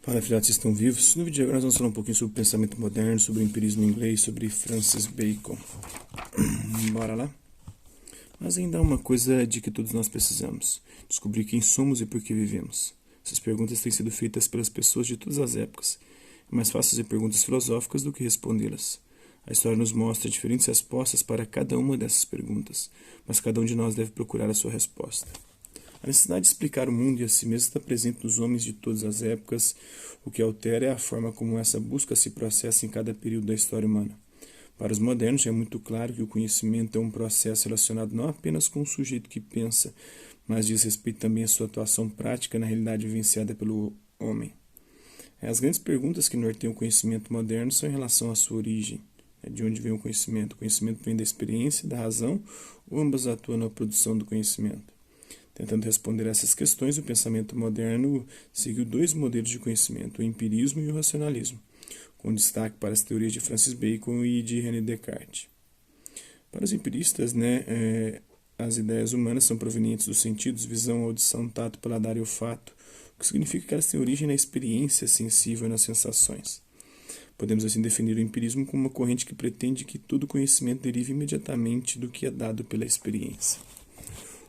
Fala, filhotes, estão vivos? No vídeo de agora nós vamos falar um pouquinho sobre o pensamento moderno, sobre o empirismo inglês, sobre Francis Bacon. Bora lá? Mas ainda há uma coisa de que todos nós precisamos: descobrir quem somos e por que vivemos. Essas perguntas têm sido feitas pelas pessoas de todas as épocas. É mais fácil fazer perguntas filosóficas do que respondê-las. A história nos mostra diferentes respostas para cada uma dessas perguntas, mas cada um de nós deve procurar a sua resposta. A necessidade de explicar o mundo e a si mesmo está presente nos homens de todas as épocas. O que altera é a forma como essa busca se processa em cada período da história humana. Para os modernos, é muito claro que o conhecimento é um processo relacionado não apenas com o sujeito que pensa, mas diz respeito também à sua atuação prática na realidade vivenciada pelo homem. As grandes perguntas que norteiam o conhecimento moderno são em relação à sua origem. De onde vem o conhecimento? O conhecimento vem da experiência, da razão, ou ambas atuam na produção do conhecimento? Tentando responder a essas questões, o pensamento moderno seguiu dois modelos de conhecimento, o empirismo e o racionalismo, com destaque para as teorias de Francis Bacon e de René Descartes. Para os empiristas, as ideias humanas são provenientes dos sentidos, visão, audição, tato, paladar e olfato, o que significa que elas têm origem na experiência sensível e nas sensações. Podemos assim definir o empirismo como uma corrente que pretende que todo conhecimento derive imediatamente do que é dado pela experiência.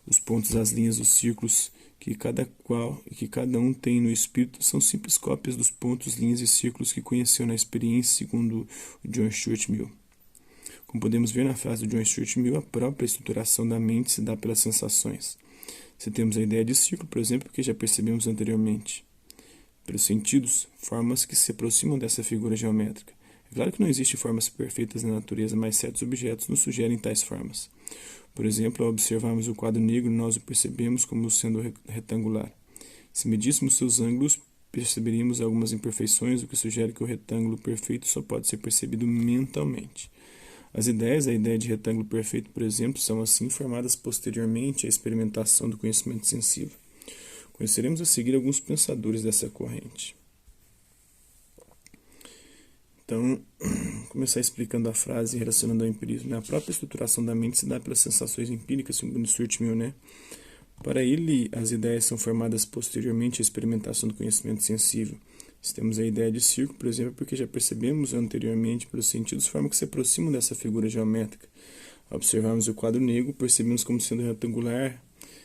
Os pontos, as linhas, os círculos que cada um tem no espírito são simples cópias dos pontos, linhas e círculos que conheceu na experiência, segundo John Stuart Mill. Como podemos ver na frase do John Stuart Mill, a própria estruturação da mente se dá pelas sensações. Se temos a ideia de círculo, por exemplo, que já percebemos anteriormente. Pelos sentidos, formas que se aproximam dessa figura geométrica. É claro que não existem formas perfeitas na natureza, mas certos objetos nos sugerem tais formas. Por exemplo, ao observarmos o quadro negro, nós o percebemos como sendo retangular. Se medíssemos seus ângulos, perceberíamos algumas imperfeições, o que sugere que o retângulo perfeito só pode ser percebido mentalmente. As ideias, a ideia de retângulo perfeito, por exemplo, são assim formadas posteriormente à experimentação do conhecimento sensível. Conheceremos a seguir alguns pensadores dessa corrente. Então, começar explicando a frase relacionando ao empirismo. A própria estruturação da mente se dá pelas sensações empíricas, segundo Stuart Mill. Para ele, as ideias são formadas posteriormente à experimentação do conhecimento sensível. Se temos a ideia de círculo, por exemplo, porque já percebemos anteriormente pelos sentidos forma que se aproximam dessa figura geométrica. Ao observarmos o quadro negro, percebemos como sendo retangular.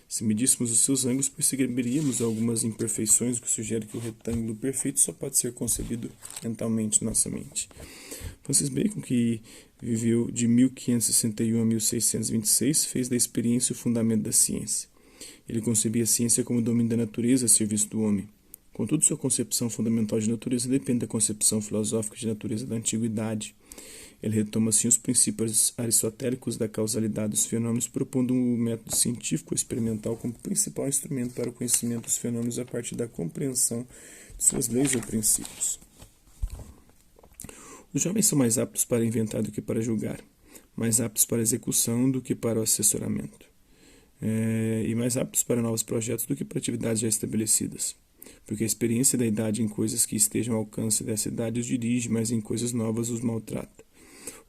Se medíssemos os seus ângulos, perceberíamos algumas imperfeições, o que sugere que o retângulo perfeito só pode ser concebido mentalmente em nossa mente. Francis Bacon, que viveu de 1561 a 1626, fez da experiência o fundamento da ciência. Ele concebia a ciência como domínio da natureza a serviço do homem. Contudo, sua concepção fundamental de natureza depende da concepção filosófica de natureza da antiguidade. Ele retoma assim os princípios aristotélicos da causalidade dos fenômenos, propondo um método científico experimental como principal instrumento para o conhecimento dos fenômenos a partir da compreensão de suas leis ou princípios. Os jovens são mais aptos para inventar do que para julgar, mais aptos para a execução do que para o assessoramento, e mais aptos para novos projetos do que para atividades já estabelecidas. Porque a experiência da idade em coisas que estejam ao alcance dessa idade os dirige, mas em coisas novas os maltrata.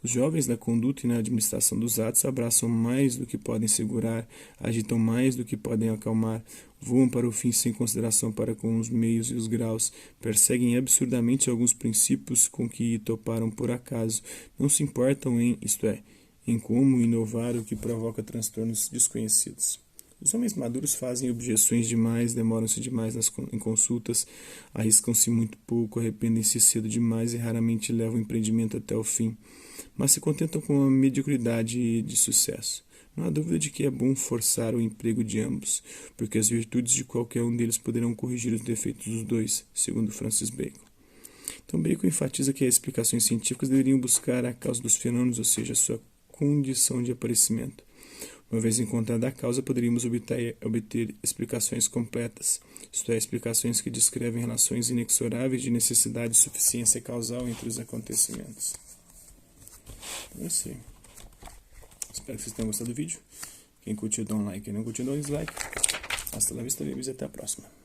Os jovens na conduta e na administração dos atos abraçam mais do que podem segurar, agitam mais do que podem acalmar, voam para o fim sem consideração para com os meios e os graus, perseguem absurdamente alguns princípios com que toparam por acaso, não se importam em como inovar o que provoca transtornos desconhecidos. Os homens maduros fazem objeções demais, demoram-se demais em consultas, arriscam-se muito pouco, arrependem-se cedo demais e raramente levam o empreendimento até o fim, mas se contentam com a mediocridade de sucesso. Não há dúvida de que é bom forçar o emprego de ambos, porque as virtudes de qualquer um deles poderão corrigir os defeitos dos dois, segundo Francis Bacon. Então Bacon enfatiza que as explicações científicas deveriam buscar a causa dos fenômenos, ou seja, a sua condição de aparecimento. Uma vez encontrada a causa, poderíamos obter explicações completas, isto é, explicações que descrevem relações inexoráveis de necessidade e suficiência causal entre os acontecimentos. Então é isso aí. Espero que vocês tenham gostado do vídeo. Quem curtiu, dá um like. Quem não curtiu, dá um dislike. Hasta la vista, babies, e até a próxima.